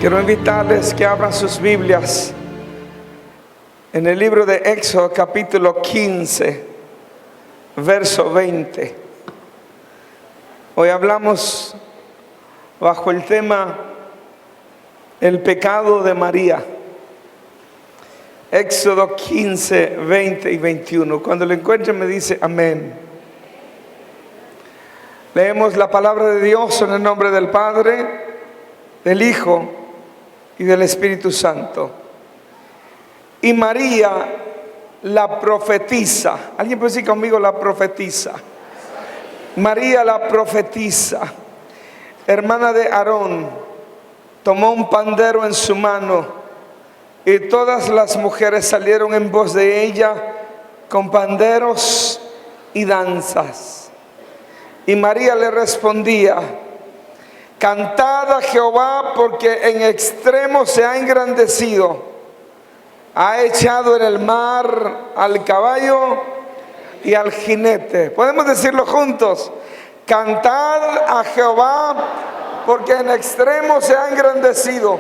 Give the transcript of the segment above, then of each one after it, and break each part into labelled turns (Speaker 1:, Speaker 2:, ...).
Speaker 1: Quiero invitarles que abran sus Biblias en el libro de Éxodo, capítulo 15, verso 20. Hoy hablamos bajo el tema el pecado de María. Éxodo 15, 20 y 21. Cuando lo encuentren me dice amén. Leemos la palabra de Dios en el nombre del Padre, del Hijo y del Espíritu Santo. Y María, la profetisa. ¿Alguien puede decir conmigo la profetisa? María, la profetisa, hermana de Aarón, tomó un pandero en su mano, y todas las mujeres salieron en pos de ella con panderos y danzas. Y María le respondía: cantad a Jehová, porque en extremo se ha engrandecido. Ha echado en el mar al caballo y al jinete. Podemos decirlo juntos: cantad a Jehová, porque en extremo se ha engrandecido.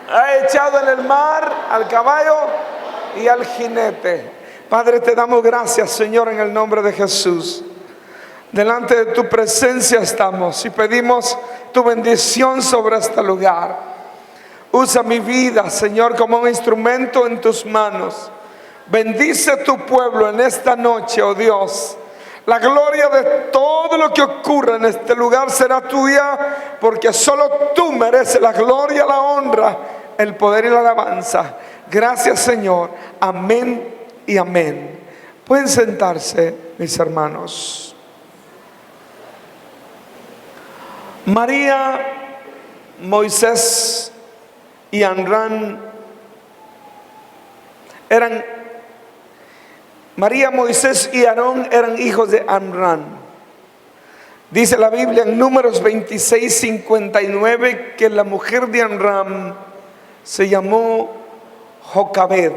Speaker 1: Ha echado en el mar al caballo y al jinete. Padre, te damos gracias, Señor, en el nombre de Jesús. Delante de tu presencia estamos y pedimos tu bendición sobre este lugar. Usa mi vida, Señor, como un instrumento en tus manos. Bendice tu pueblo en esta noche, oh Dios. La gloria de todo lo que ocurra en este lugar será tuya, porque solo tú mereces la gloria, la honra, el poder y la alabanza. Gracias, Señor. Amén y amén. Pueden sentarse, mis hermanos. María, Moisés y Amram María, Moisés y Aarón eran hijos de Amram. Dice la Biblia en Números 26, 59 que la mujer de Amram se llamó Jocabed.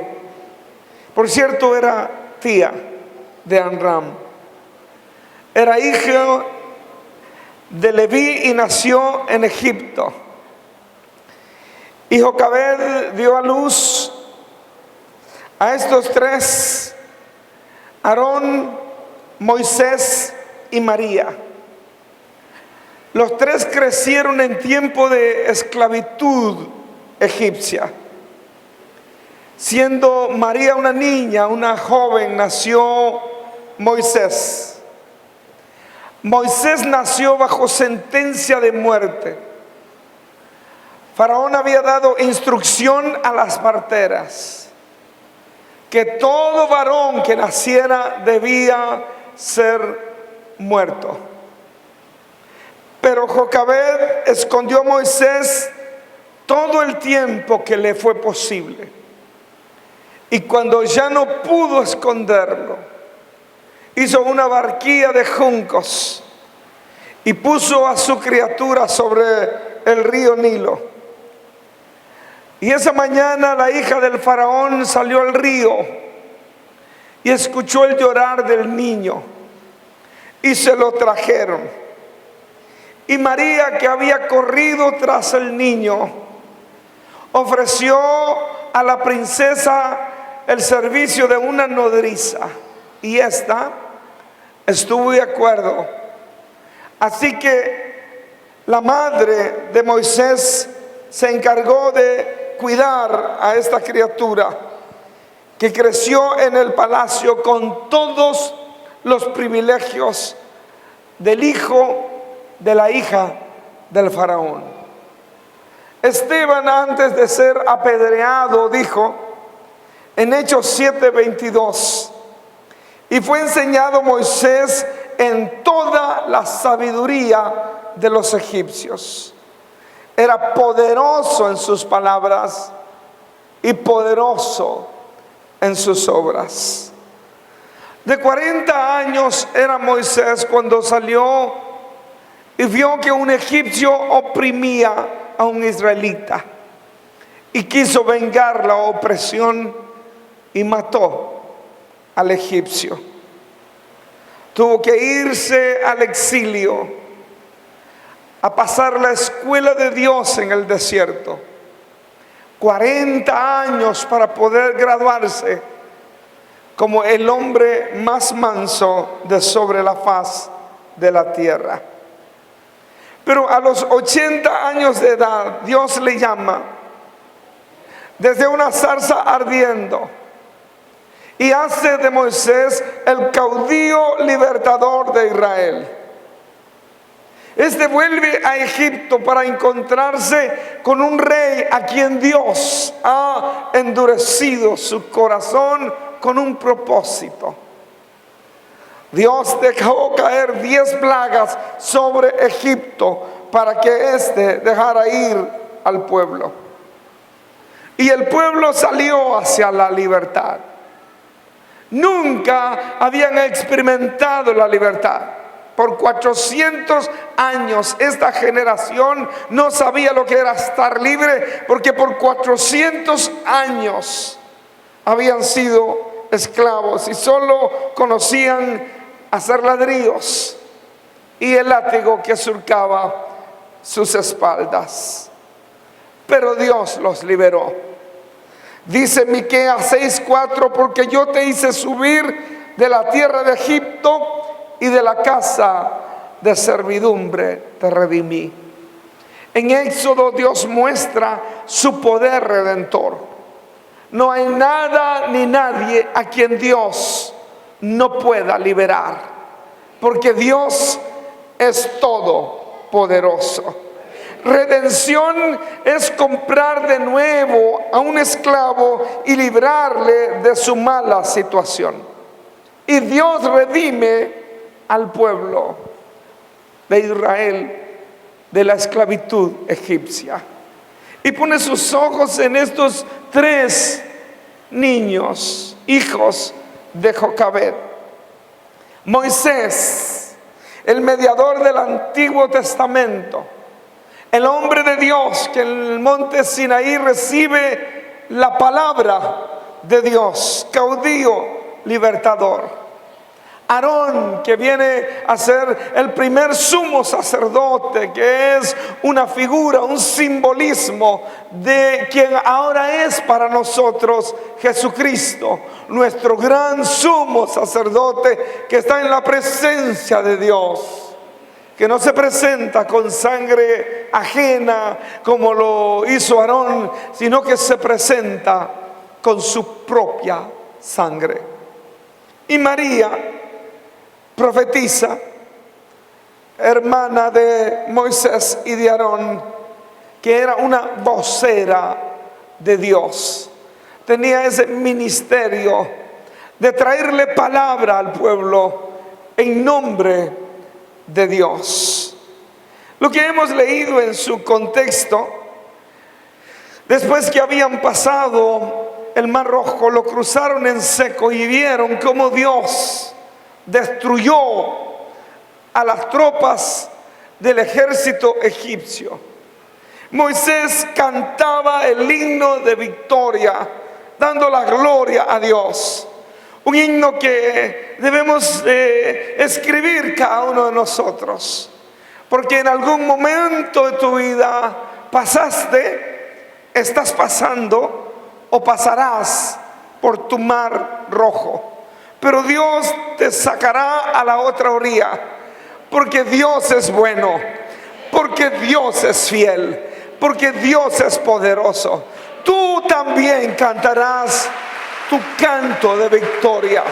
Speaker 1: Por cierto, era tía de Amram. Era hija de Leví y nació en Egipto. Y Jocabed dio a luz a estos tres: Aarón, Moisés y María. Los tres crecieron en tiempo de esclavitud egipcia. Siendo María una niña, una joven, nació Moisés. Moisés nació bajo sentencia de muerte. Faraón había dado instrucción a las parteras que todo varón que naciera debía ser muerto. Pero Jocabed escondió a Moisés todo el tiempo que le fue posible. Y cuando ya no pudo esconderlo, hizo una barquilla de juncos y puso a su criatura sobre el río Nilo. Y esa mañana la hija del faraón salió al río y escuchó el llorar del niño, y se lo trajeron. Y María, que había corrido tras el niño, ofreció a la princesa el servicio de una nodriza, y ésta estuvo de acuerdo. Así que la madre de Moisés se encargó de cuidar a esta criatura, que creció en el palacio con todos los privilegios del hijo de la hija del faraón. Esteban, antes de ser apedreado, dijo en Hechos 7:22: y fue enseñado Moisés en toda la sabiduría de los egipcios. Era poderoso en sus palabras y poderoso en sus obras. De 40 años era Moisés cuando salió y vio que un egipcio oprimía a un israelita, y quiso vengar la opresión y mató al egipcio. Tuvo que irse al exilio a pasar la escuela de Dios en el desierto. 40 años para poder graduarse como el hombre más manso de sobre la faz de la tierra. Pero a los 80 años de edad, Dios le llama desde una zarza ardiendo y hace de Moisés el caudillo libertador de Israel. Este vuelve a Egipto para encontrarse con un rey a quien Dios ha endurecido su corazón con un propósito. Dios dejó caer 10 plagas sobre Egipto para que éste dejara ir al pueblo. Y el pueblo salió hacia la libertad. Nunca habían experimentado la libertad. Por 400 años esta generación no sabía lo que era estar libre, porque por 400 años habían sido esclavos y solo conocían hacer ladrillos y el látigo que surcaba sus espaldas. Pero Dios los liberó. Dice Miqueas 6:4: porque yo te hice subir de la tierra de Egipto y de la casa de servidumbre te redimí. En Éxodo Dios muestra su poder redentor. No hay nada ni nadie a quien Dios no pueda liberar, porque Dios es todopoderoso. Redención es comprar de nuevo a un esclavo y librarle de su mala situación. Y Dios redime al pueblo de Israel de la esclavitud egipcia. Y pone sus ojos en estos 3 niños, hijos de Jocabed. Moisés, el mediador del Antiguo Testamento, el hombre de Dios que en el monte Sinaí recibe la palabra de Dios, caudillo libertador. Aarón, que viene a ser el primer sumo sacerdote, que es una figura, un simbolismo de quien ahora es para nosotros Jesucristo, nuestro gran sumo sacerdote que está en la presencia de Dios, que no se presenta con sangre ajena como lo hizo Aarón, sino que se presenta con su propia sangre. Y María, profetisa, hermana de Moisés y de Aarón, que era una vocera de Dios, tenía ese ministerio de traerle palabra al pueblo en nombre de Dios. Lo que hemos leído en su contexto, después que habían pasado el Mar Rojo, lo cruzaron en seco y vieron cómo Dios destruyó a las tropas del ejército egipcio. Moisés cantaba el himno de victoria, dando la gloria a Dios. Un himno que debemos escribir cada uno de nosotros, porque en algún momento de tu vida pasaste, estás pasando o pasarás por tu Mar Rojo. Pero Dios te sacará a la otra orilla, porque Dios es bueno, porque Dios es fiel, porque Dios es poderoso. Tú también cantarás tu canto de victoria.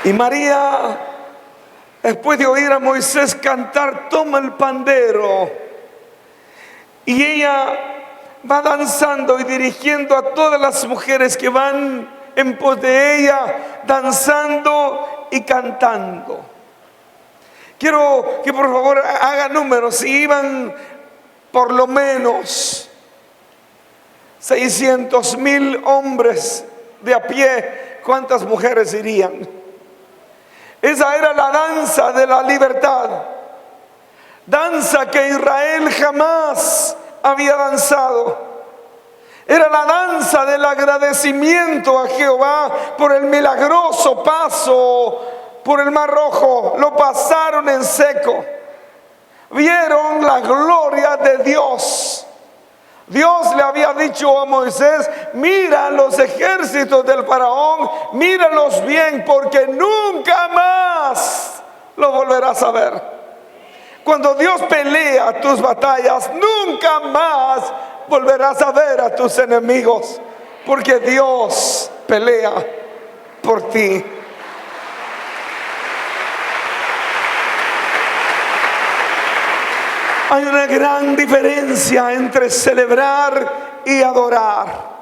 Speaker 1: Y María, después de oír a Moisés cantar, toma el pandero y ella va danzando y dirigiendo a todas las mujeres que van en pos de ella, danzando y cantando. Quiero que por favor haga números. Si iban por lo menos 600,000 hombres de a pie, ¿cuántas mujeres irían? Esa era la danza de la libertad, danza que Israel jamás había danzado. Era la danza del agradecimiento a Jehová por el milagroso paso por el Mar Rojo, lo pasaron en seco. Vieron la gloria de Dios. Dios le había dicho a Moisés: mira los ejércitos del faraón, míralos bien, porque nunca más lo volverás a ver. Cuando Dios pelea tus batallas, nunca más volverás a ver a tus enemigos, porque Dios pelea por ti. Hay una gran diferencia entre celebrar y adorar.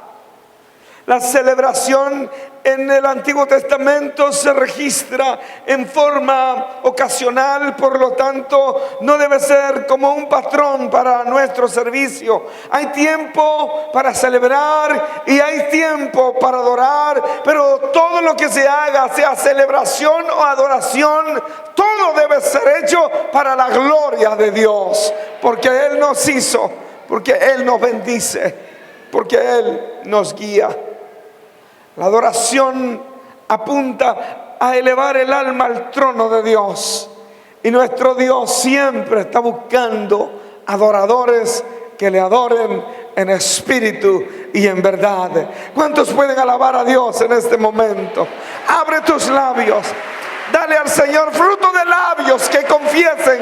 Speaker 1: La celebración en el Antiguo Testamento se registra en forma ocasional, por lo tanto no debe ser como un patrón para nuestro servicio. Hay tiempo para celebrar y hay tiempo para adorar, pero todo lo que se haga, sea celebración o adoración, todo debe ser hecho para la gloria de Dios, porque Él nos hizo, porque Él nos bendice, porque Él nos guía. La adoración apunta a elevar el alma al trono de Dios. Y nuestro Dios siempre está buscando adoradores que le adoren en espíritu y en verdad. ¿Cuántos pueden alabar a Dios en este momento? Abre tus labios. Dale al Señor fruto de labios que confiesen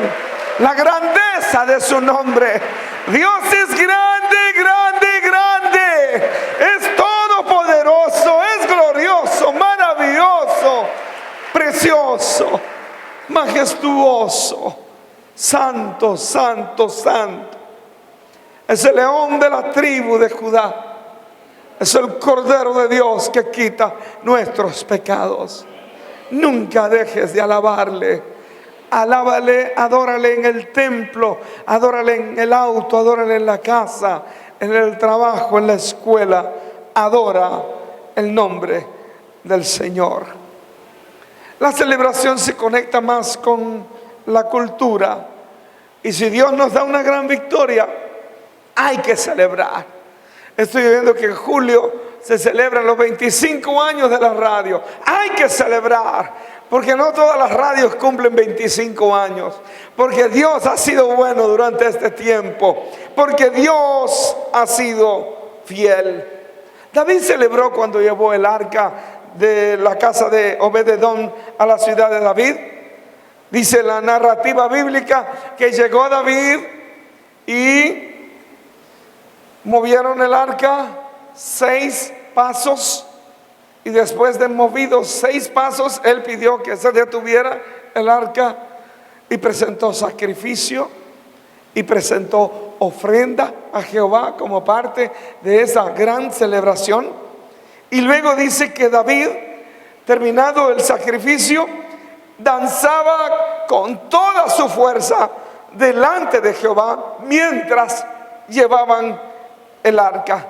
Speaker 1: la grandeza de su nombre. Dios es grande, grande, grande. Es todopoderoso, es glorioso, maravilloso, precioso, majestuoso, santo, santo, santo. Es el león de la tribu de Judá. Es el Cordero de Dios que quita nuestros pecados. Nunca dejes de alabarle. Alábale, adórale en el templo, adórale en el auto, adórale en la casa, en el trabajo, en la escuela. Adora el nombre del Señor. La celebración se conecta más con la cultura. Y si Dios nos da una gran victoria, hay que celebrar. Estoy viendo que en julio se celebran los 25 años de la radio. Hay que celebrar. Porque no todas las radios cumplen 25 años. Porque Dios ha sido bueno durante este tiempo. Porque Dios ha sido fiel. David celebró cuando llevó el arca de la casa de Obed-edom a la ciudad de David. Dice la narrativa bíblica que llegó David y movieron el arca 6 pasos. Y después de movidos 6 pasos, él pidió que se detuviera el arca y presentó sacrificio y presentó ofrenda a Jehová como parte de esa gran celebración. Y luego dice que David, terminado el sacrificio, danzaba con toda su fuerza delante de Jehová mientras llevaban el arca.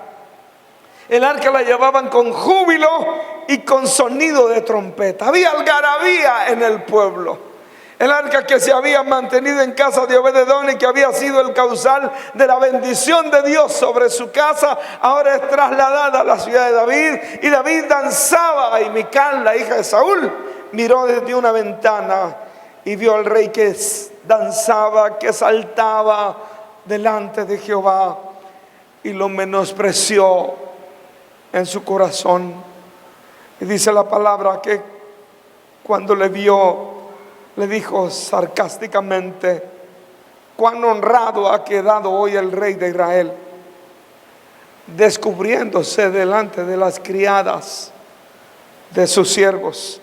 Speaker 1: El arca la llevaban con júbilo y con sonido de trompeta. Había algarabía en el pueblo. El arca que se había mantenido en casa de Obed-edom y que había sido el causal de la bendición de Dios sobre su casa, ahora es trasladada a la ciudad de David. Y David danzaba, y Mical, la hija de Saúl, miró desde una ventana y vio al rey que danzaba, que saltaba delante de Jehová, y lo menospreció en su corazón. Y dice la palabra que cuando le vio, le dijo sarcásticamente: cuán honrado ha quedado hoy el rey de Israel, descubriéndose delante de las criadas de sus siervos,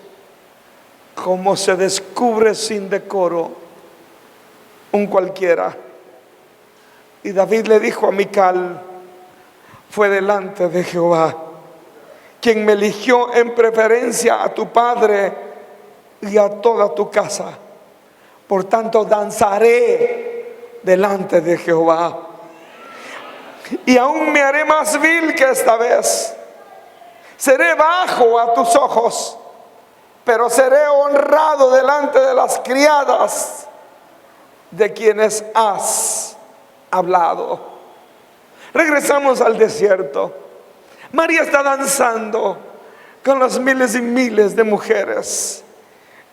Speaker 1: como se descubre sin decoro un cualquiera. Y David le dijo a Mical: fue delante de Jehová quien me eligió en preferencia a tu padre y a toda tu casa. Por tanto, danzaré delante de Jehová. Y aún me haré más vil que esta vez. Seré bajo a tus ojos, pero seré honrado delante de las criadas de quienes has hablado. Regresamos al desierto. María está danzando con los miles y miles de mujeres.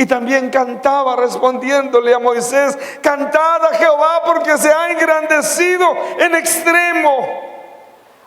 Speaker 1: Y también cantaba respondiéndole a Moisés: cantad a Jehová porque se ha engrandecido en extremo.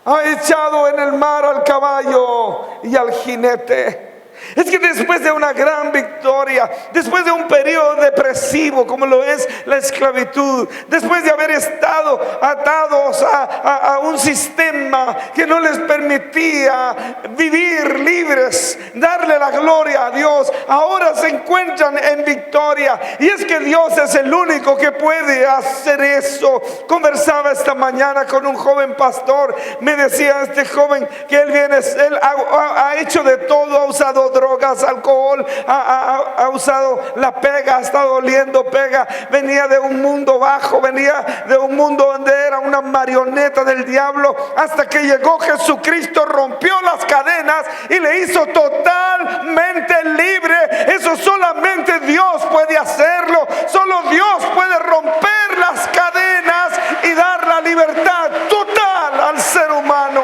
Speaker 1: Ha echado en el mar al caballo y al jinete. Es que después de una gran victoria, después de un periodo depresivo como lo es la esclavitud, después de haber estado atados a un sistema que no les permitía vivir libres, darle la gloria a Dios, ahora se encuentran en victoria. Y es que Dios es el único que puede hacer eso. Conversaba esta mañana con un joven pastor. Me decía este joven que él ha hecho de todo, ha usado drogas, alcohol, ha usado la pega, ha estado oliendo pega. Venía de un mundo bajo, venía de un mundo donde era una marioneta del diablo, hasta que llegó Jesucristo, rompió las cadenas y le hizo totalmente libre. Eso solamente Dios puede hacerlo. Solo Dios puede romper las cadenas y dar la libertad total al ser humano.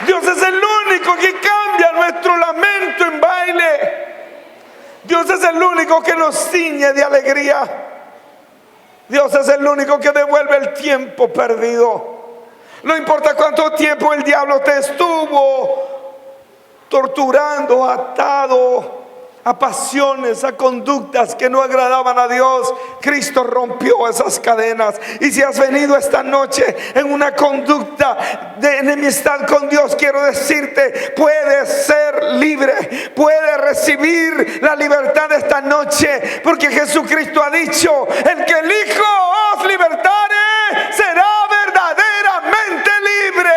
Speaker 1: Dios es el único que cambia nuestro lamento en baile. Dios es el único que nos ciñe de alegría. Dios es el único que devuelve el tiempo perdido. No importa cuánto tiempo el diablo te estuvo torturando, atado a pasiones, a conductas que no agradaban a Dios, Cristo rompió esas cadenas. Y si has venido esta noche en una conducta de enemistad con Dios, quiero decirte: puedes ser libre, puedes recibir la libertad esta noche, porque Jesucristo ha dicho: el que el Hijo os libertare será verdaderamente libre.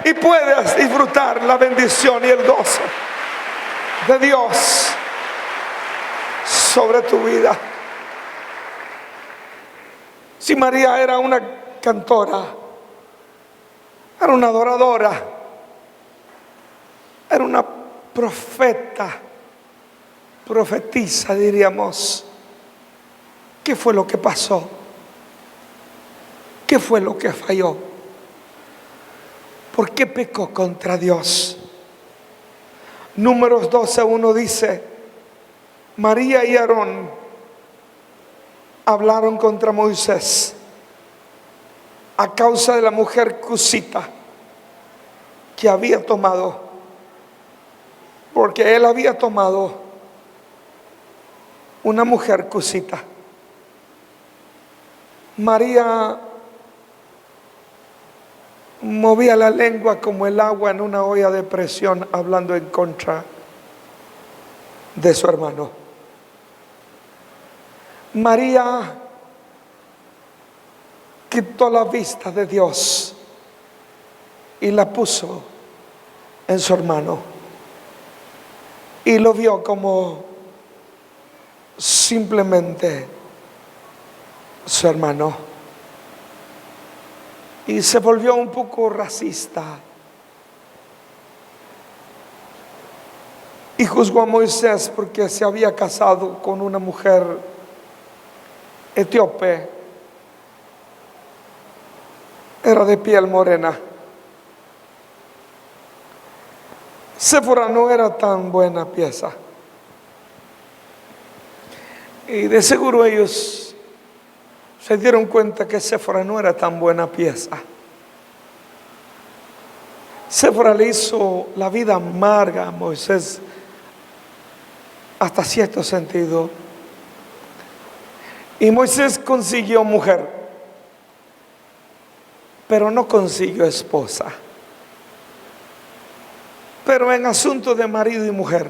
Speaker 1: Y puedes disfrutar la bendición y el gozo de Dios sobre tu vida. Si María era una cantora, era una adoradora, era una profetisa diríamos, ¿qué fue lo que pasó? ¿Qué fue lo que falló? ¿Por qué pecó contra Dios? Números 12:1 dice: María y Aarón hablaron contra Moisés a causa de la mujer cusita que había tomado, porque él había tomado una mujer cusita. María movía la lengua como el agua en una olla de presión, hablando en contra de su hermano. María quitó la vista de Dios y la puso en su hermano, y lo vio como simplemente su hermano, y se volvió un poco racista y juzgó a Moisés porque se había casado con una mujer etíope, era de piel morena. Séfora no era tan buena pieza, y de seguro ellos se dieron cuenta que Séfora no era tan buena pieza. Séfora le hizo la vida amarga a Moisés hasta cierto sentido. Y Moisés consiguió mujer, pero no consiguió esposa. Pero en asuntos de marido y mujer,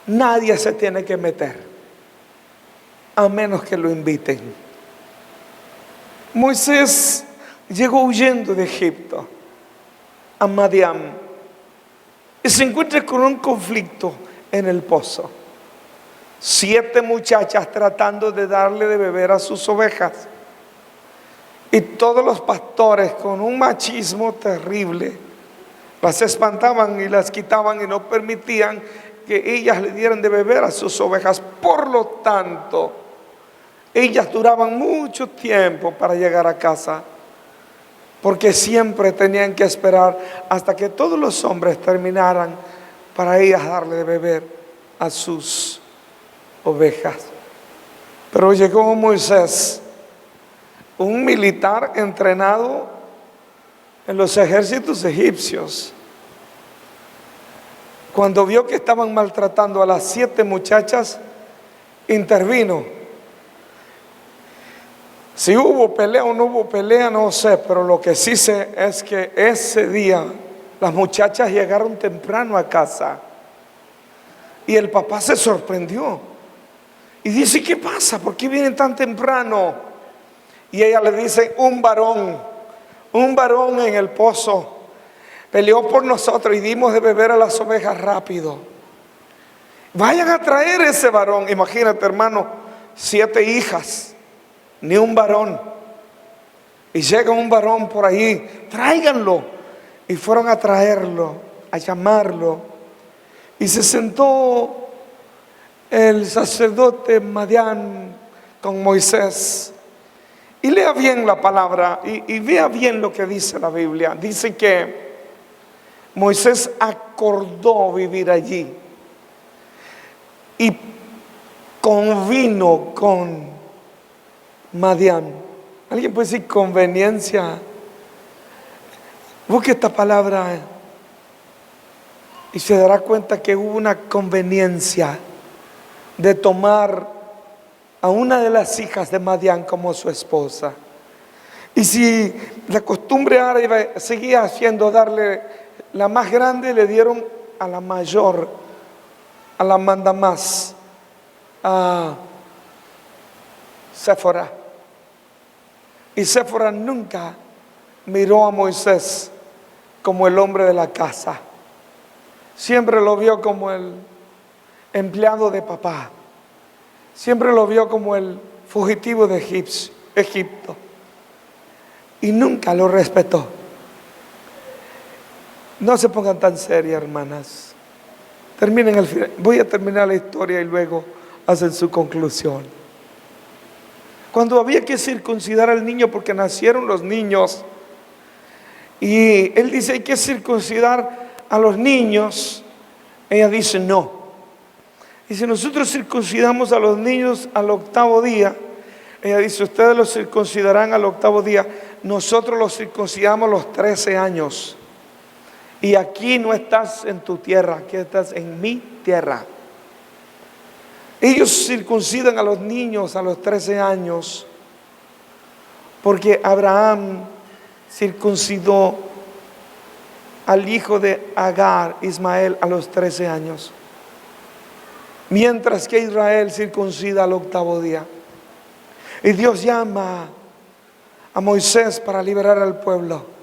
Speaker 1: nadie se tiene que meter, a menos que lo inviten. Moisés llegó huyendo de Egipto a Madián y se encuentra con un conflicto en el pozo. 7 muchachas tratando de darle de beber a sus ovejas, y todos los pastores, con un machismo terrible, las espantaban y las quitaban y no permitían que ellas le dieran de beber a sus ovejas. Por lo tanto, ellas duraban mucho tiempo para llegar a casa, porque siempre tenían que esperar hasta que todos los hombres terminaran para ellas darle de beber a sus ovejas. Pero llegó Moisés, un militar entrenado en los ejércitos egipcios. Cuando vio que estaban maltratando a las 7 muchachas, intervino. Si hubo pelea o no hubo pelea, no sé, pero lo que sí sé es que ese día las muchachas llegaron temprano a casa y el papá se sorprendió y dice: ¿qué pasa? ¿Por qué vienen tan temprano? Y ella le dice: un varón en el pozo peleó por nosotros y dimos de beber a las ovejas rápido. Vayan a traer ese varón. Imagínate, hermano, 7 hijas, ni un varón. Y llega un varón por ahí, tráiganlo. Y fueron a traerlo, a llamarlo. Y se sentó el sacerdote Madián con Moisés. Y lea bien la palabra y vea bien lo que dice la Biblia. Dice que Moisés acordó vivir allí y convino con Madián. ¿Alguien puede decir conveniencia? Busque esta palabra y se dará cuenta que hubo una conveniencia de tomar a una de las hijas de Madián como su esposa. Y si la costumbre árabe seguía haciendo darle la más grande, le dieron a la mayor, a la mandamás, a Séfora. Y Séfora nunca miró a Moisés como el hombre de la casa. Siempre lo vio como el empleado de papá. Siempre lo vio como el fugitivo de Egipto. Y nunca lo respetó. No se pongan tan serias, hermanas. Terminen el final. Voy a terminar la historia y luego hacen su conclusión. Cuando había que circuncidar al niño, porque nacieron los niños, y él dice: hay que circuncidar a los niños. Ella dice: no. Y si nosotros circuncidamos a los niños al 8º día, ella dice: ustedes los circuncidarán al 8º día. Nosotros los circuncidamos a los 13 años. Y aquí no estás en tu tierra, aquí estás en mi tierra. Ellos circuncidan a los niños a los 13 años porque Abraham circuncidó al hijo de Agar, Ismael, a los 13 años. Mientras que Israel circuncida al 8º día. Y Dios llama a Moisés para liberar al pueblo.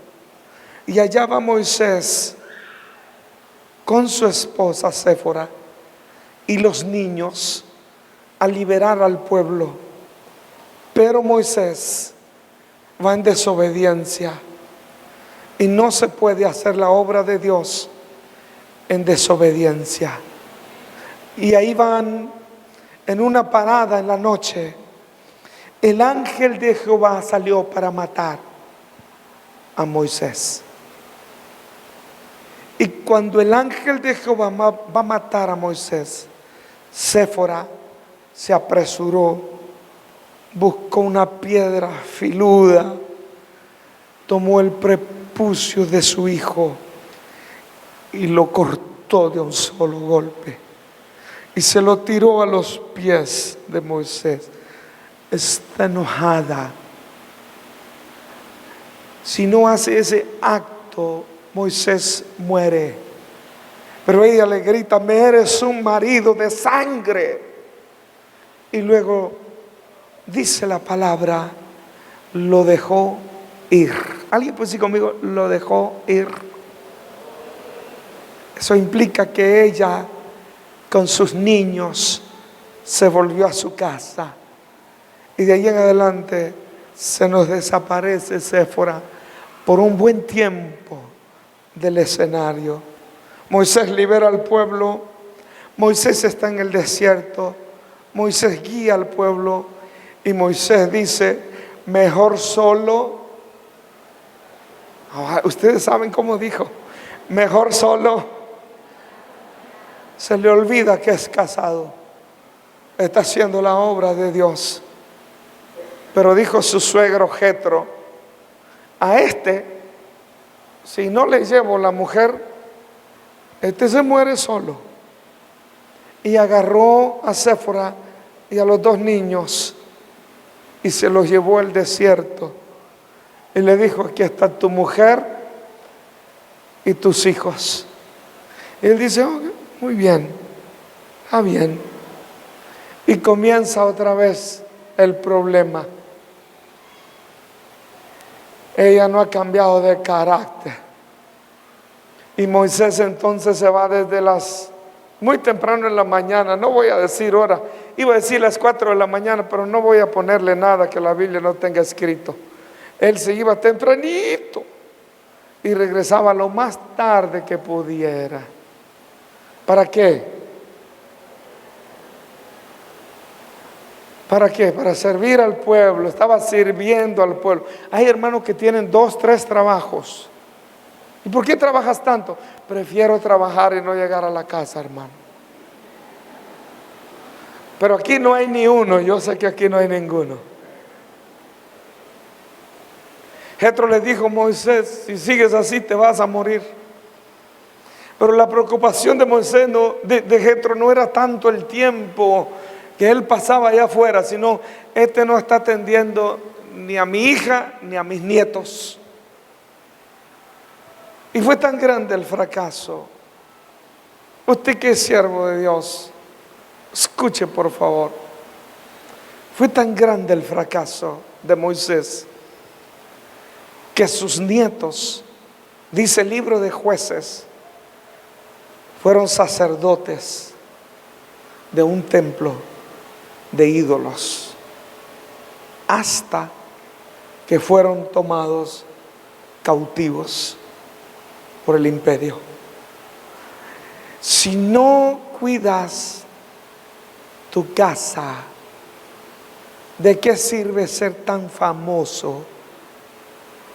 Speaker 1: Y allá va Moisés con su esposa Séfora y los niños a liberar al pueblo. Pero Moisés va en desobediencia y no se puede hacer la obra de Dios en desobediencia. Y ahí van en una parada en la noche. El ángel de Jehová salió para matar a Moisés. Y cuando el ángel de Jehová va a matar a Moisés, Séfora se apresuró, buscó una piedra filuda, tomó el prepucio de su hijo y lo cortó de un solo golpe y se lo tiró a los pies de Moisés. Está enojada. Si no hace ese acto, Moisés muere. Pero ella le grita: me eres un marido de sangre. Y luego dice la palabra: lo dejó ir. ¿Alguien puede decir conmigo? Lo dejó ir. Eso implica que ella con sus niños se volvió a su casa. Y de ahí en adelante se nos desaparece Séfora por un buen tiempo del escenario. Moisés libera al pueblo. Moisés está en el desierto. Moisés guía al pueblo. Y Moisés dice: mejor solo. Ustedes saben cómo dijo: mejor solo se le olvida que es casado. Está haciendo la obra de Dios. Pero dijo su suegro Jetro: a si no le llevo la mujer, se muere solo. Y agarró a Séfora y a los 2 niños y se los llevó al desierto. Y le dijo: aquí está tu mujer y tus hijos. Y él dice: oh, muy bien, está bien. Y comienza otra vez el problema. Ella no ha cambiado de carácter. Y Moisés entonces se va desde muy temprano en la mañana. No voy a decir hora, iba a decir las 4 de la mañana, pero no voy a ponerle nada que la Biblia no tenga escrito. Él se iba tempranito y regresaba lo más tarde que pudiera. ¿Para qué? ¿Para qué? Para servir al pueblo. Estaba sirviendo al pueblo. Hay hermanos que tienen 2, 3 trabajos. ¿Y por qué trabajas tanto? Prefiero trabajar y no llegar a la casa, hermano. Pero aquí no hay ni uno. Yo sé que aquí no hay ninguno. Jetro le dijo: Moisés, si sigues así te vas a morir. Pero la preocupación de Moisés, de Jetro, no era tanto el tiempo que él pasaba allá afuera, sino no está atendiendo ni a mi hija ni a mis nietos. Y fue tan grande el fracaso. Usted que es siervo de Dios, escuche por favor. Fue tan grande el fracaso de Moisés que sus nietos, dice el libro de Jueces, fueron sacerdotes de un templo de ídolos, hasta que fueron tomados cautivos por el imperio. Si no cuidas tu casa, ¿de qué sirve ser tan famoso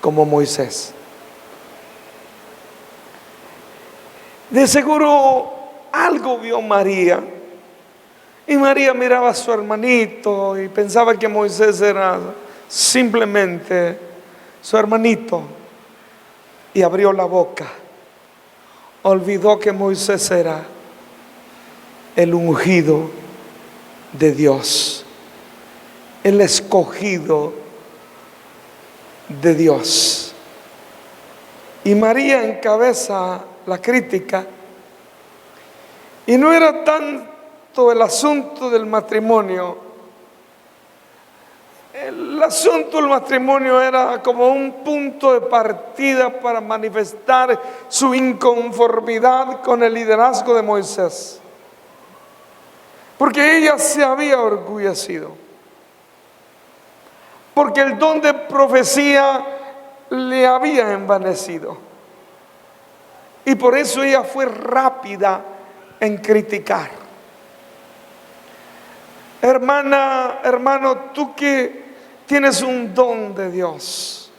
Speaker 1: como Moisés? De seguro algo vio María. Y María miraba a su hermanito y pensaba que Moisés era simplemente su hermanito. Y abrió la boca. Olvidó que Moisés era el ungido de Dios, el escogido de Dios. Y María encabeza la crítica. Y no era tanto el asunto del matrimonio. El asunto del matrimonio era como un punto de partida para manifestar su inconformidad con el liderazgo de Moisés. Porque ella se había orgullecido. Porque el don de profecía le había envanecido. Y por eso ella fue rápida en criticar. Hermana, hermano, tú que tienes un don de Dios,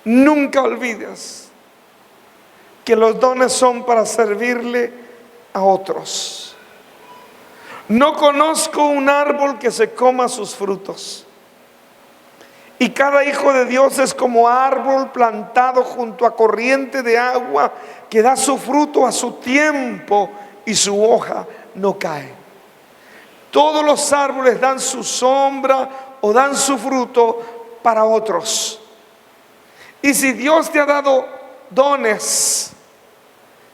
Speaker 1: nunca olvides que los dones son para servirle a otros. No conozco un árbol que se coma sus frutos. Y cada hijo de Dios es como árbol plantado junto a corriente de agua, que da su fruto a su tiempo y su hoja no cae. Todos los árboles dan su sombra o dan su fruto para otros. Y si Dios te ha dado dones,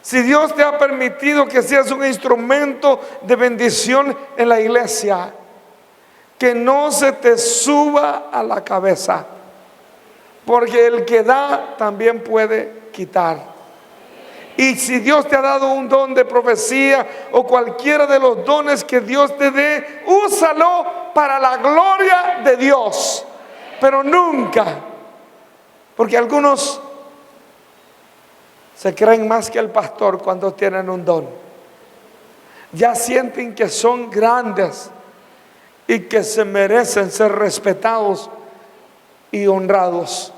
Speaker 1: si Dios te ha permitido que seas un instrumento de bendición en la iglesia, que no se te suba a la cabeza, porque el que da también puede quitar. Y si Dios te ha dado un don de profecía o cualquiera de los dones que Dios te dé, úsalo para la gloria de Dios, pero nunca, porque algunos se creen más que el pastor cuando tienen un don. Ya sienten que son grandes y que se merecen ser respetados y honrados.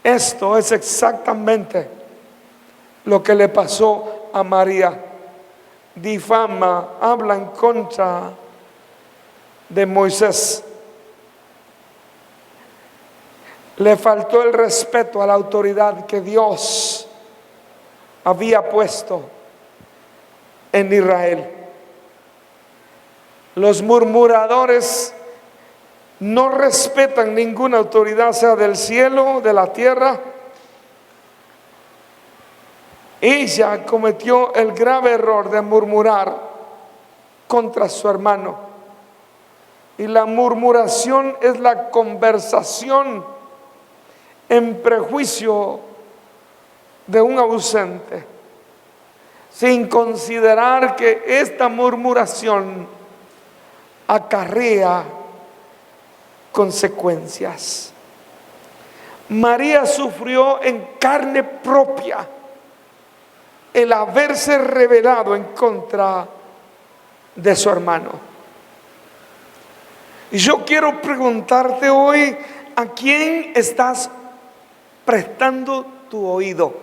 Speaker 1: Esto es exactamente lo que le pasó a María. difama, habla en contra de Moisés. Le faltó el respeto a la autoridad que Dios había puesto en Israel. Los murmuradores no respetan ninguna autoridad, sea del cielo, de la tierra. Ella cometió el grave error de murmurar contra su hermano. Y la murmuración es la conversación en prejuicio de un ausente, sin considerar que esta murmuración acarrea consecuencias. María sufrió en carne propia el haberse rebelado en contra de su hermano. Y yo quiero preguntarte hoy, ¿a quién estás prestando tu oído?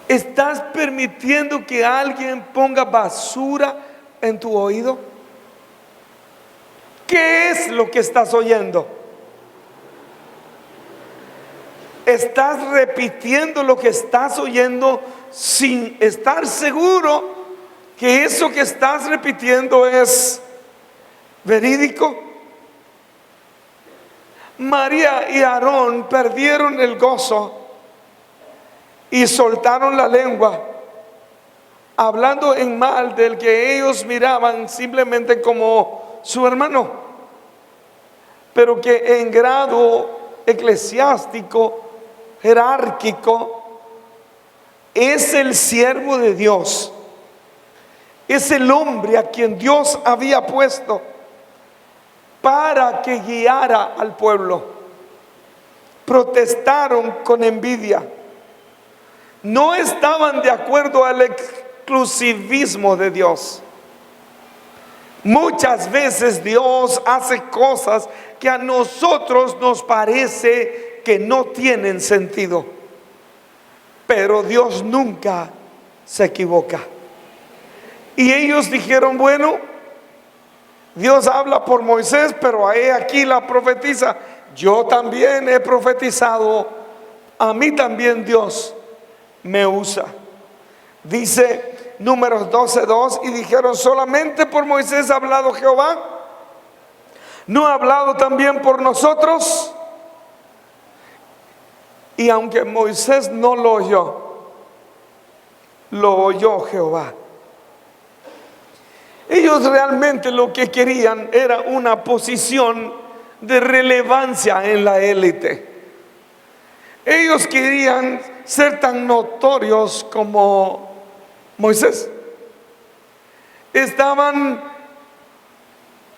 Speaker 1: ¿Estás permitiendo que alguien ponga basura en tu oído? ¿Qué es lo que estás oyendo? ¿Estás repitiendo lo que estás oyendo sin estar seguro que eso que estás repitiendo es verídico? María y Aarón perdieron el gozo y soltaron la lengua, hablando en mal del que ellos miraban simplemente como su hermano, pero que en grado eclesiástico, jerárquico, es el siervo de Dios, es el hombre a quien Dios había puesto para que guiara al pueblo. Protestaron con envidia, no estaban de acuerdo al exclusivismo de Dios. Muchas veces Dios hace cosas que a nosotros nos parece que no tienen sentido, pero Dios nunca se equivoca. Y ellos dijeron, bueno, Dios habla por Moisés, pero he aquí la profetiza. Yo también he profetizado, a mí también Dios me usa. Dice Números 12:2, y dijeron, solamente por Moisés ha hablado Jehová, ¿no ha hablado también por nosotros? Y aunque Moisés no lo oyó Jehová. Ellos realmente lo que querían era una posición de relevancia en la élite. Ellos querían ser tan notorios como Moisés. Estaban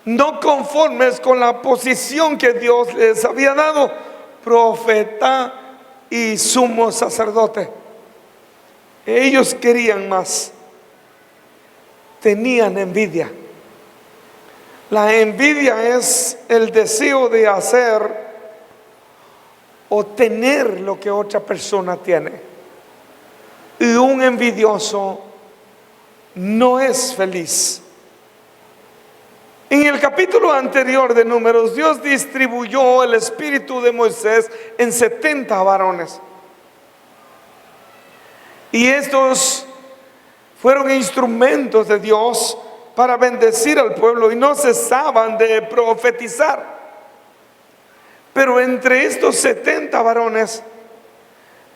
Speaker 1: no conformes con la posición que Dios les había dado, profeta y sumo sacerdote. Ellos querían más, tenían envidia. La envidia es el deseo de hacer o tener lo que otra persona tiene. Y un envidioso no es feliz. En el capítulo anterior de Números, Dios distribuyó el espíritu de Moisés en 70 varones. Y estos fueron instrumentos de Dios para bendecir al pueblo y no cesaban de profetizar. Pero entre estos 70 varones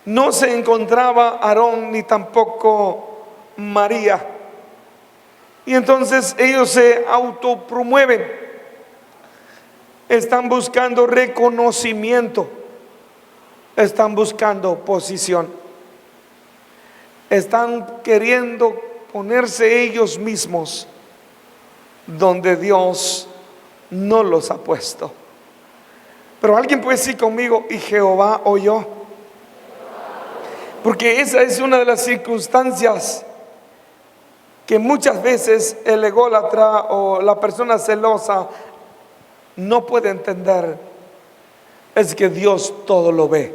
Speaker 1: no se encontraba Aarón ni tampoco María. Y entonces ellos se autopromueven. Están buscando reconocimiento. Están buscando posición. Están queriendo ponerse ellos mismos donde Dios no los ha puesto. Pero alguien puede decir conmigo, y Jehová oyó. Porque esa es una de las circunstancias que muchas veces el ególatra o la persona celosa no puede entender. Es que Dios todo lo ve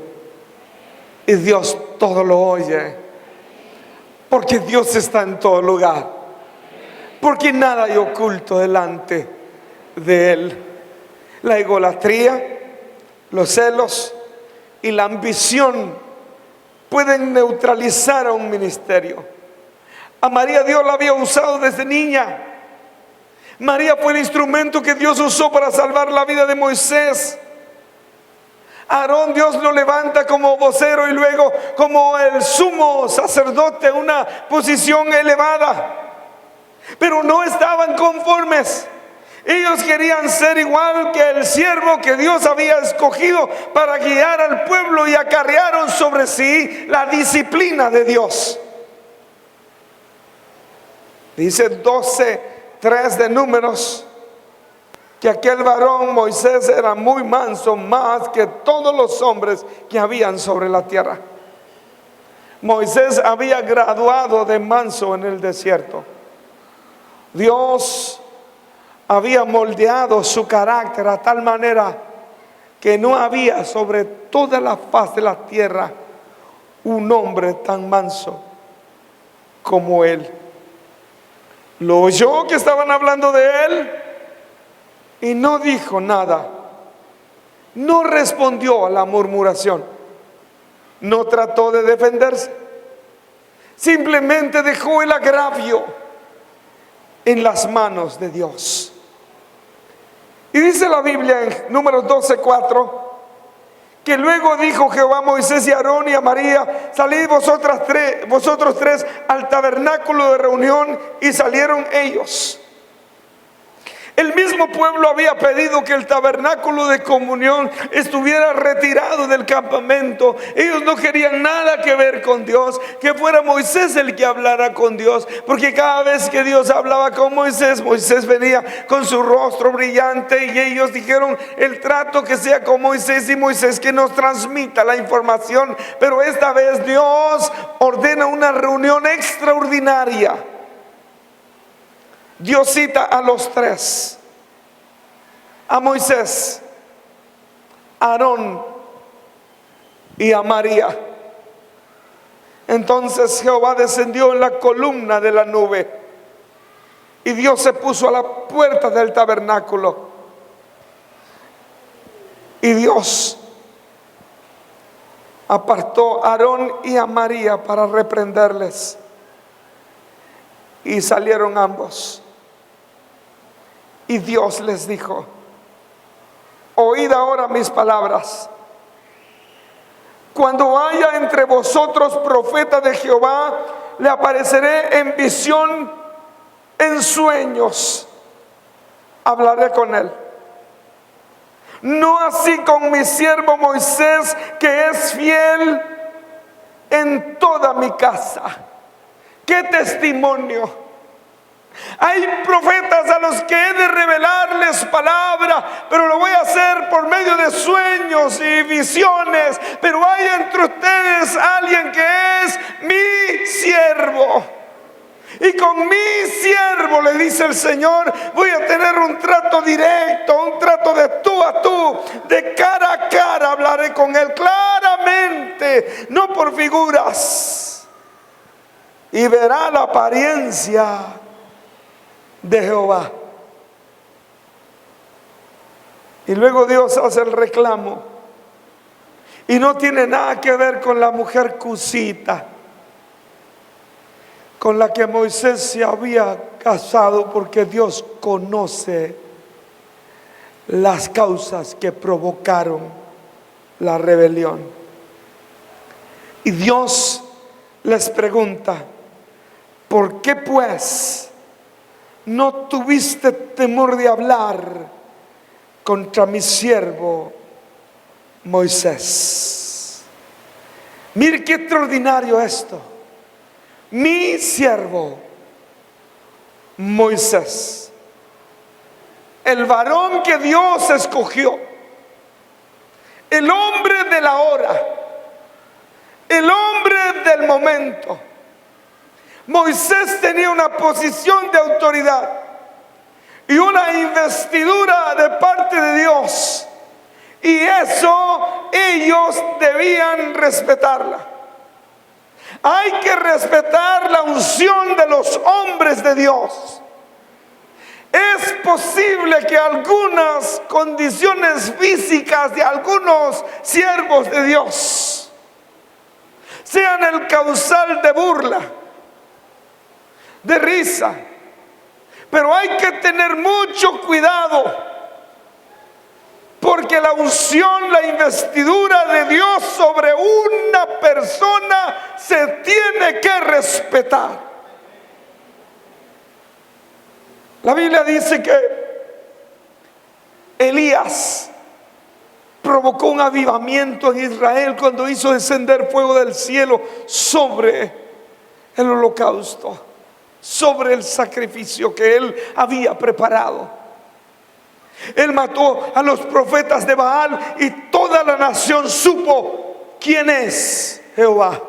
Speaker 1: y Dios todo lo oye. Porque Dios está en todo lugar. Porque nada hay oculto delante de Él. La idolatría, los celos y la ambición pueden neutralizar a un ministerio. A María Dios la había usado desde niña. María fue el instrumento que Dios usó para salvar la vida de Moisés. A Aarón Dios lo levanta como vocero y luego como el sumo sacerdote, una posición elevada. Pero no estaban conformes. Ellos querían ser igual que el siervo que Dios había escogido para guiar al pueblo, y acarrearon sobre sí la disciplina de Dios. Dice 12:3 de Números que aquel varón Moisés era muy manso, más que todos los hombres que habían sobre la tierra. Moisés había graduado de manso en el desierto. Dios había moldeado su carácter a tal manera que no había sobre toda la faz de la tierra un hombre tan manso como él. Lo oyó que estaban hablando de él y no dijo nada. No respondió a la murmuración. No trató de defenderse. Simplemente dejó el agravio en las manos de Dios. Y dice la Biblia en Números 12:4 que luego dijo Jehová a Moisés y a Aarón y a María: salid vosotros tres al tabernáculo de reunión. Y salieron ellos. El mismo pueblo había pedido que el tabernáculo de comunión estuviera retirado del campamento. Ellos no querían nada que ver con Dios, que fuera Moisés el que hablara con Dios, porque cada vez que Dios hablaba con Moisés, Moisés venía con su rostro brillante, y ellos dijeron: el trato que sea con Moisés, y Moisés que nos transmita la información. Pero esta vez Dios ordena una reunión extraordinaria. Dios cita a los tres: a Moisés, a Aarón y a María. Entonces Jehová descendió en la columna de la nube, y Dios se puso a la puerta del tabernáculo. Y Dios apartó a Aarón y a María para reprenderles, y salieron ambos. Y Dios les dijo: oíd ahora mis palabras. Cuando haya entre vosotros profeta de Jehová, le apareceré en visión, en sueños hablaré con él. No así con mi siervo Moisés, que es fiel en toda mi casa. ¡Qué testimonio! Hay profetas a los que he de revelarles palabra, pero lo voy a hacer por medio de sueños y visiones. Pero hay entre ustedes alguien que es mi siervo, y con mi siervo, le dice el Señor, voy a tener un trato directo, un trato de tú a tú, de cara a cara. Hablaré con él claramente, no por figuras, y verá la apariencia de Jehová. Y luego Dios hace el reclamo, y no tiene nada que ver con la mujer cusita con la que Moisés se había casado, porque Dios conoce las causas que provocaron la rebelión. Y Dios les pregunta: ¿por qué pues no tuviste temor de hablar contra mi siervo Moisés? Mire qué extraordinario esto. Mi siervo Moisés, el varón que Dios escogió, el hombre de la hora, el hombre del momento. Moisés tenía una posición de autoridad y una investidura de parte de Dios, y eso ellos debían respetarla. Hay que respetar la unción de los hombres de Dios. Es posible que algunas condiciones físicas de algunos siervos de Dios sean el causal de burla, de risa, pero hay que tener mucho cuidado, porque la unción, la investidura de Dios sobre una persona se tiene que respetar. La Biblia dice que Elías provocó un avivamiento en Israel cuando hizo descender fuego del cielo sobre el holocausto, sobre el sacrificio que él había preparado. Él mató a los profetas de Baal y toda la nación supo quién es Jehová.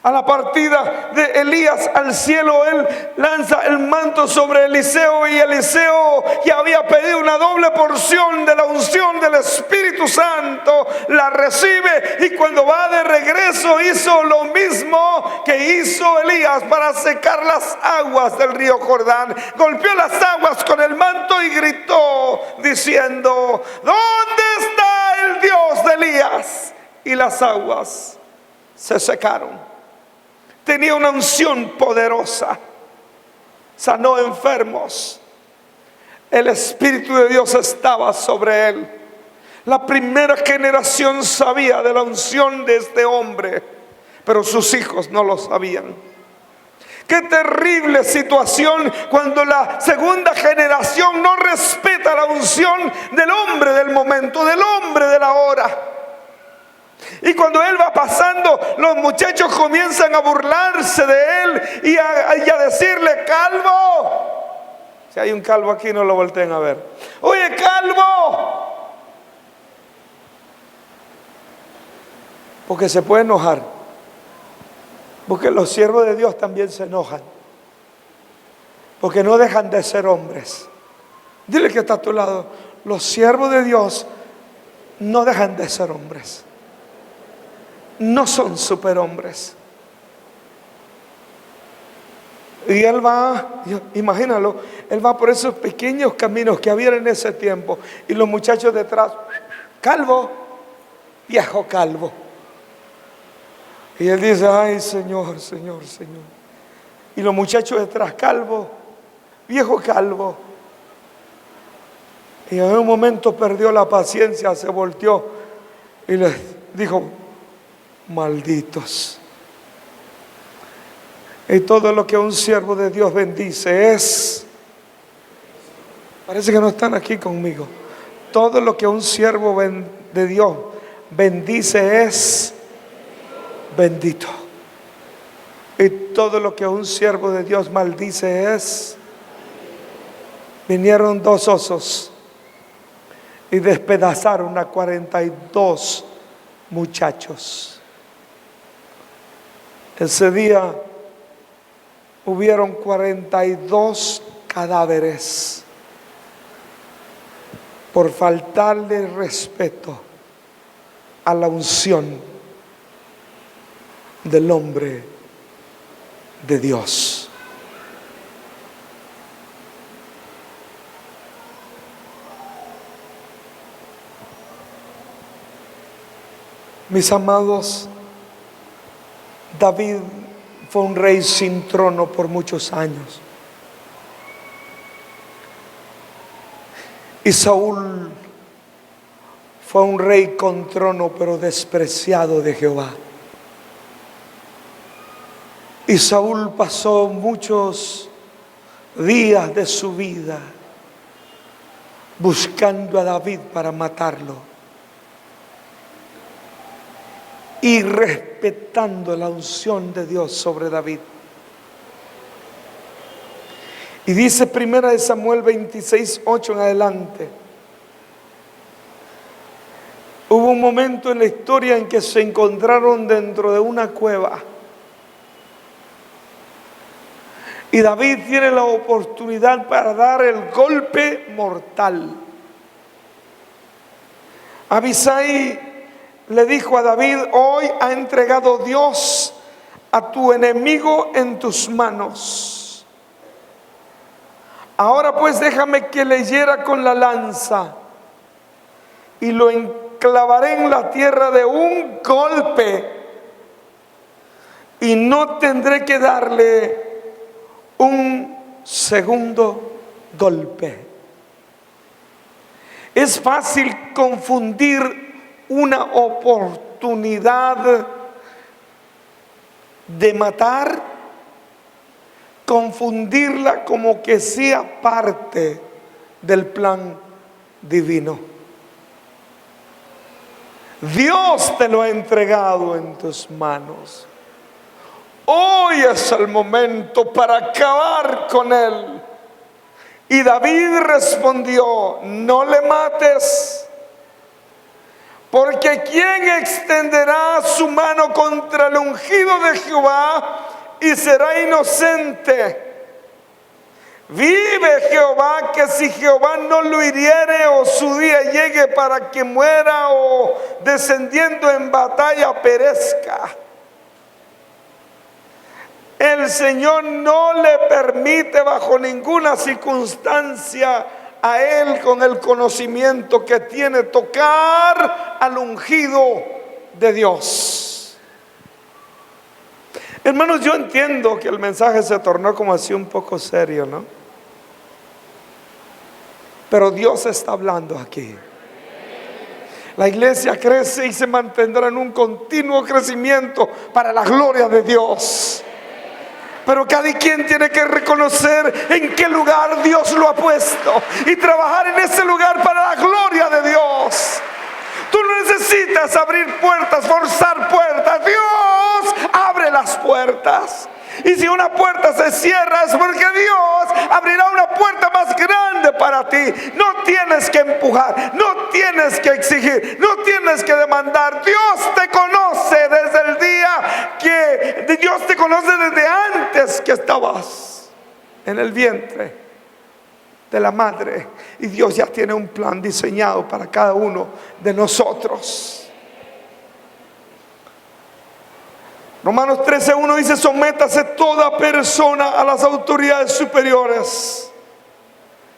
Speaker 1: A la partida de Elías al cielo, él lanza el manto sobre Eliseo, y Eliseo, que había pedido una doble porción de la unción del Espíritu Santo, la recibe, y cuando va de regreso hizo lo mismo que hizo Elías para secar las aguas del río Jordán. Golpeó las aguas con el manto y gritó diciendo: ¿dónde está el Dios de Elías? Y las aguas se secaron. Tenía una unción poderosa, sanó enfermos, el Espíritu de Dios estaba sobre él. La primera generación sabía de la unción de este hombre, pero sus hijos no lo sabían. Qué terrible situación cuando la segunda generación no respeta la unción del hombre del momento, del hombre de la hora. Y cuando él va pasando, los muchachos comienzan a burlarse de él y a decirle: calvo. Si hay un calvo aquí, no lo volteen a ver. Oye, calvo. Porque se puede enojar. Porque los siervos de Dios también se enojan. Porque no dejan de ser hombres. Dile que está a tu lado: los siervos de Dios no dejan de ser hombres. No son superhombres. Y él va, imagínalo, él va por esos pequeños caminos que había en ese tiempo, y los muchachos detrás: calvo, viejo calvo. Y él dice: ay, Señor, Señor, Señor. Y los muchachos detrás: calvo, viejo calvo. Y en un momento perdió la paciencia, se volteó y les dijo: malditos. Y todo lo que un siervo de Dios bendice es, parece que no están aquí conmigo, todo lo que un siervo de Dios bendice es bendito, y todo lo que un siervo de Dios maldice es. Vinieron dos osos y despedazaron a 42 muchachos. Ese día hubieron 42 cadáveres por faltarle respeto a la unción del hombre de Dios. Mis amados, David fue un rey sin trono por muchos años. Y Saúl fue un rey con trono, pero despreciado de Jehová. Y Saúl pasó muchos días de su vida buscando a David para matarlo, y respetando la unción de Dios sobre David. Y dice 1 Samuel 26:8 en adelante: hubo un momento en la historia en que se encontraron dentro de una cueva, y David tiene la oportunidad para dar el golpe mortal. Abisai le dijo a David: hoy ha entregado Dios a tu enemigo en tus manos. Ahora pues déjame que le hiera con la lanza y lo enclavaré en la tierra de un golpe, y no tendré que darle un segundo golpe. Es fácil confundir una oportunidad de matar, confundirla como que sea parte del plan divino. Dios te lo ha entregado en tus manos. Hoy es el momento para acabar con él. Y David respondió: no le mates, porque ¿quién extenderá su mano contra el ungido de Jehová y será inocente? Vive Jehová, que si Jehová no lo hiriere, o su día llegue para que muera, o descendiendo en batalla perezca. El Señor no le permite bajo ninguna circunstancia a él, con el conocimiento que tiene, tocar al ungido de Dios. Hermanos, yo entiendo que el mensaje se tornó como así un poco serio, ¿no? Pero Dios está hablando aquí. La iglesia crece y se mantendrá en un continuo crecimiento para la gloria de Dios. Pero cada quien tiene que reconocer en qué lugar Dios lo ha puesto y trabajar en ese lugar para la gloria de Dios. Tú no necesitas abrir puertas, forzar puertas. Dios abre las puertas. Y si una puerta se cierra, es porque Dios abrirá una puerta más grande para ti. No tienes que empujar, no tienes que exigir, no tienes que demandar. Dios te conoce desde el día que Dios te conoce desde antes que estabas en el vientre de la madre. Y Dios ya tiene un plan diseñado para cada uno de nosotros. Romanos 13:1 dice: sométase toda persona a las autoridades superiores,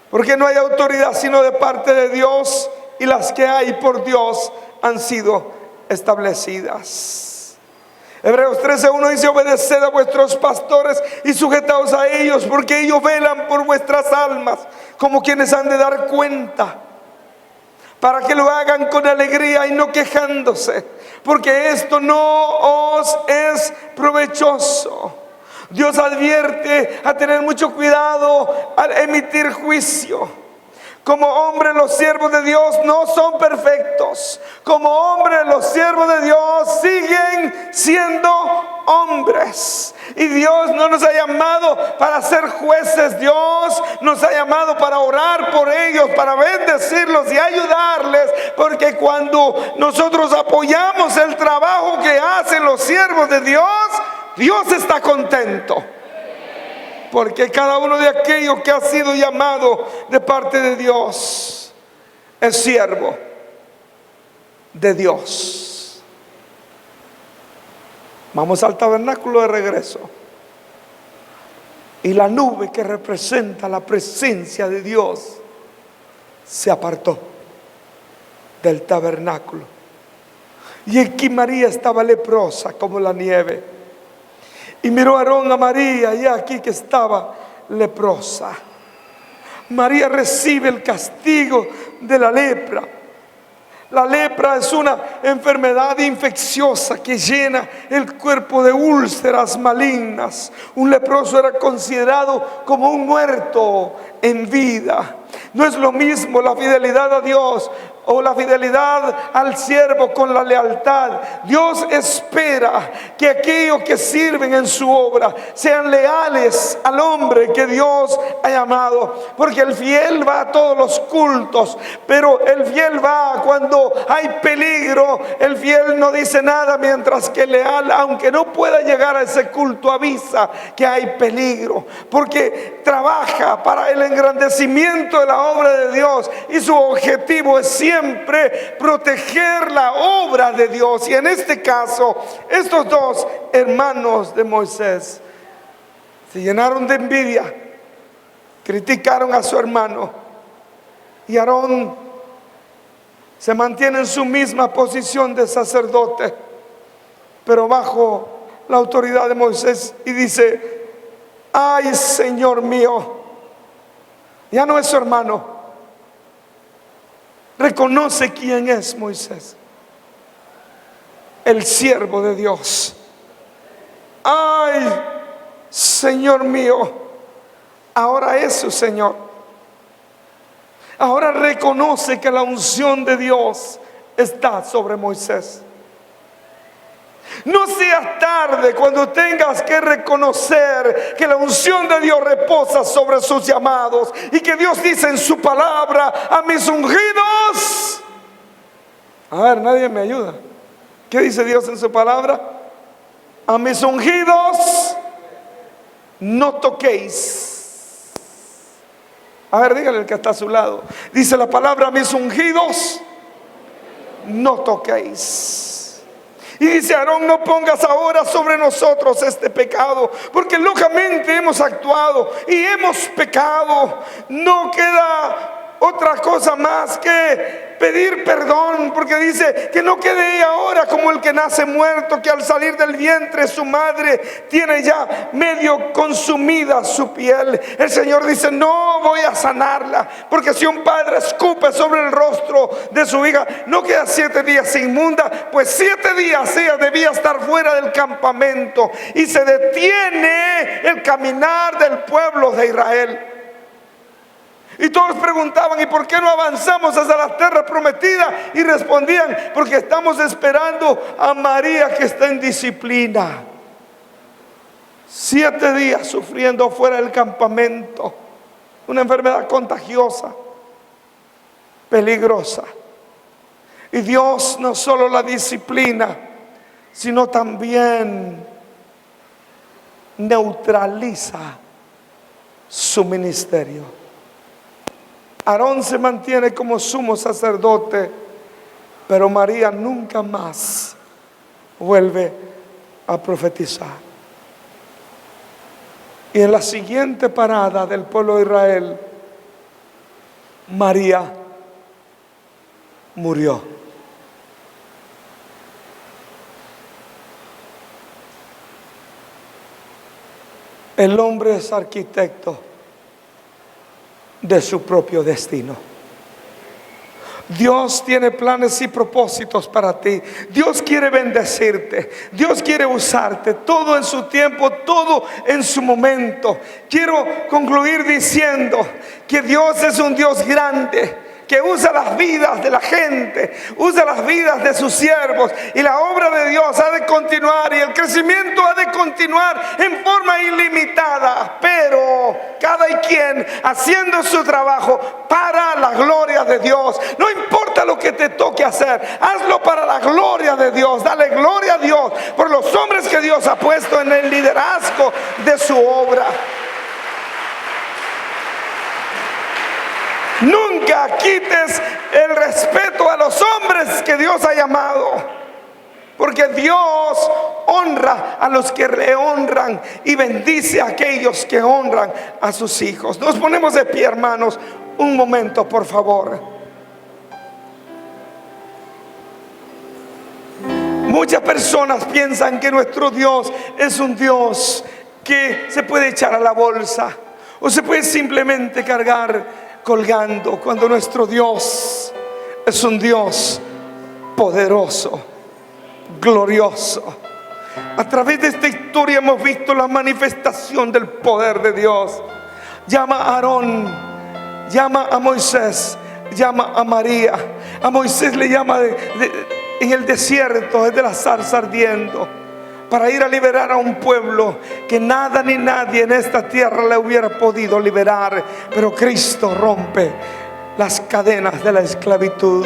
Speaker 1: porque no hay autoridad sino de parte de Dios, y las que hay por Dios han sido establecidas. Hebreos 13:1 dice: obedeced a vuestros pastores y sujetaos a ellos, porque ellos velan por vuestras almas como quienes han de dar cuenta, para que lo hagan con alegría y no quejándose, porque esto no os es provechoso. Dios advierte a tener mucho cuidado al emitir juicio. Como hombres, los siervos de Dios no son perfectos. Como hombres, los siervos de Dios siguen siendo hombres. Y Dios no nos ha llamado para ser jueces. Dios nos ha llamado para orar por ellos, para bendecirlos y ayudarles. Porque cuando nosotros apoyamos el trabajo que hacen los siervos de Dios, Dios está contento. Porque cada uno de aquellos que ha sido llamado de parte de Dios es siervo de Dios. Vamos al tabernáculo de regreso. Y la nube que representa la presencia de Dios se apartó del tabernáculo. Y aquí María estaba leprosa como la nieve. Y miró Aarón a María, y aquí que estaba leprosa. María recibe el castigo de la lepra. La lepra es una enfermedad infecciosa que llena el cuerpo de úlceras malignas. Un leproso era considerado como un muerto en vida. No es lo mismo la fidelidad a Dios o la fidelidad al siervo con la lealtad. Dios espera que aquellos que sirven en su obra sean leales al hombre que Dios ha llamado. Porque el fiel va a todos los cultos, pero el fiel va cuando hay peligro. El fiel no dice nada, mientras que el leal, aunque no pueda llegar a ese culto, avisa que hay peligro, porque trabaja para el engrandecimiento de la obra de Dios, y su objetivo es siempre siempre proteger la obra de Dios. Y en este caso, estos dos hermanos de Moisés se llenaron de envidia, criticaron a su hermano, y Aarón se mantiene en su misma posición de sacerdote, pero bajo la autoridad de Moisés, y dice: ay, Señor mío, ya no es su hermano. Reconoce quién es Moisés, el siervo de Dios. Ay, Señor mío, ahora es su Señor. Ahora reconoce que la unción de Dios está sobre Moisés. No seas tarde cuando tengas que reconocer que la unción de Dios reposa sobre sus llamados, y que Dios dice en su palabra: a mis ungidos. A ver, nadie me ayuda. ¿Qué dice Dios en su palabra? A mis ungidos no toquéis. A ver, dígale al que está a su lado. Dice la palabra: a mis ungidos no toquéis. Y dice Aarón: no pongas ahora sobre nosotros este pecado, porque locamente hemos actuado y hemos pecado. No queda otra cosa más que pedir perdón, porque dice que no quede ahora como el que nace muerto, que al salir del vientre su madre tiene ya medio consumida su piel. El Señor dice: no voy a sanarla, porque si un padre escupe sobre el rostro de su hija, no queda 7 días inmunda, pues 7 días ella debía estar fuera del campamento. Y se detiene el caminar del pueblo de Israel. Y todos preguntaban: ¿y por qué no avanzamos hacia la tierra prometida? Y respondían: porque estamos esperando a María, que está en disciplina. 7 días sufriendo fuera del campamento, una enfermedad contagiosa, peligrosa. Y Dios no solo la disciplina, sino también neutraliza su ministerio. Aarón se mantiene como sumo sacerdote, pero María nunca más vuelve a profetizar. Y en la siguiente parada del pueblo de Israel, María murió. El hombre es arquitecto de su propio destino. Dios tiene planes y propósitos para ti. Dios quiere bendecirte. Dios quiere usarte. Todo en su tiempo, todo en su momento. Quiero concluir diciendo que Dios es un Dios grande, que usa las vidas de la gente, usa las vidas de sus siervos, y la obra de Dios ha de continuar, y el crecimiento ha de continuar en forma ilimitada, pero cada quien haciendo su trabajo para la gloria de Dios. No importa lo que te toque hacer, hazlo para la gloria de Dios. Dale gloria a Dios por los hombres que Dios ha puesto en el liderazgo de su obra. Nunca quites el respeto a los hombres que Dios ha llamado, porque Dios honra a los que le honran y bendice a aquellos que honran a sus hijos. Nos ponemos de pie, hermanos, un momento, por favor. Muchas personas piensan que nuestro Dios es un Dios que se puede echar a la bolsa, o se puede simplemente cargar colgando, cuando nuestro Dios es un Dios poderoso, glorioso. A través de esta historia hemos visto la manifestación del poder de Dios. Llama a Aarón, llama a Moisés, llama a María. A Moisés le llama en el desierto, desde la zarza ardiendo, para ir a liberar a un pueblo que nada ni nadie en esta tierra le hubiera podido liberar. Pero Cristo rompe las cadenas de la esclavitud.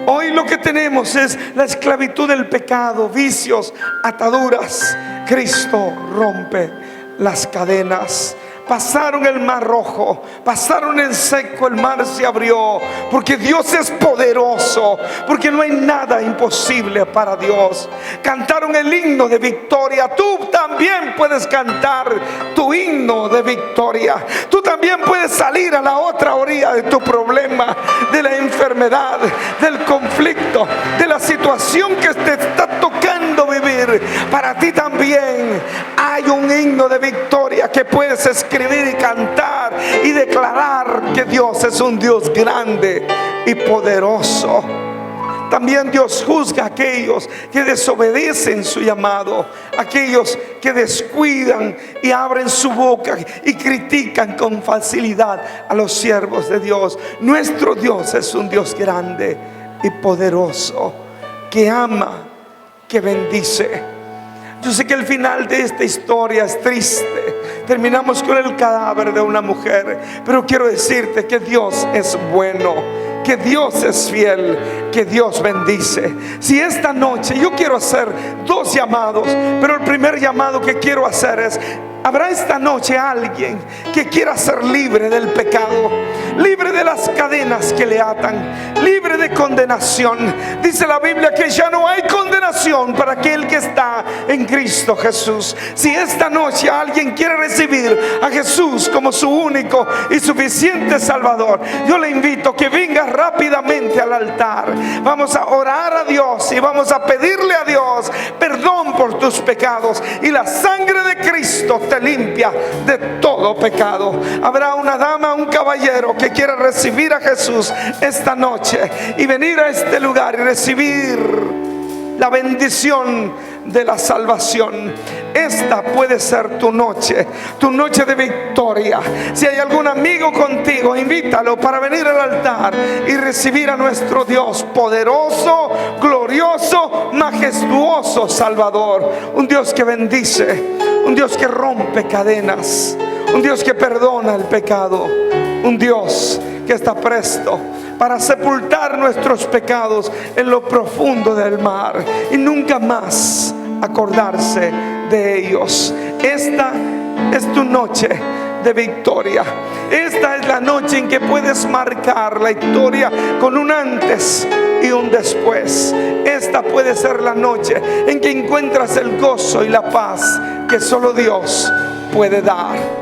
Speaker 1: Hoy lo que tenemos es la esclavitud del pecado, vicios, ataduras. Cristo rompe las cadenas pasaron el mar rojo, pasaron en seco, el mar se abrió, porque Dios es poderoso, porque no hay nada imposible para Dios. Cantaron el himno de victoria. Tú también puedes cantar tu himno de victoria. Tú también puedes salir a la otra orilla de tu problema, de la enfermedad, del conflicto, de la situación que te está tocando vivir. Para ti también hay un himno de victoria que puedes escribir y cantar y declarar que Dios es un Dios grande y poderoso. También Dios juzga a aquellos que desobedecen su llamado, aquellos que descuidan y abren su boca y critican con facilidad a los siervos de Dios. Nuestro Dios es un Dios grande y poderoso, que ama, que bendice. Yo sé que el final de esta historia es triste. Terminamos con el cadáver de una mujer, pero quiero decirte que Dios es bueno, que Dios es fiel, que Dios bendice. Si esta noche yo quiero hacer dos llamados, pero el primer llamado que quiero hacer es: habrá esta noche alguien que quiera ser libre del pecado, libre de las cadenas que le atan, libre de condenación. Dice la Biblia que ya no hay condenación para aquel que está en Cristo Jesús. Si esta noche alguien quiere recibir a Jesús como su único y suficiente Salvador, yo le invito a que venga rápidamente al altar. Vamos a orar a Dios y vamos a pedirle a Dios perdón por tus pecados, y la sangre de Cristo te limpia de todo pecado. Habrá una dama, un caballero que quiera recibir a Jesús esta noche y venir a este lugar y recibir la bendición de la salvación. Esta puede ser tu noche de victoria. Si hay algún amigo contigo, invítalo para venir al altar y recibir a nuestro Dios poderoso, glorioso, majestuoso Salvador. Un Dios que bendice, un Dios que rompe cadenas, un Dios que perdona el pecado, un Dios que está presto para sepultar nuestros pecados en lo profundo del mar y nunca más acordarse de ellos. Esta es tu noche de victoria. Esta es la noche en que puedes marcar la historia con un antes y un después. Esta puede ser la noche en que encuentras el gozo y la paz que solo Dios puede dar.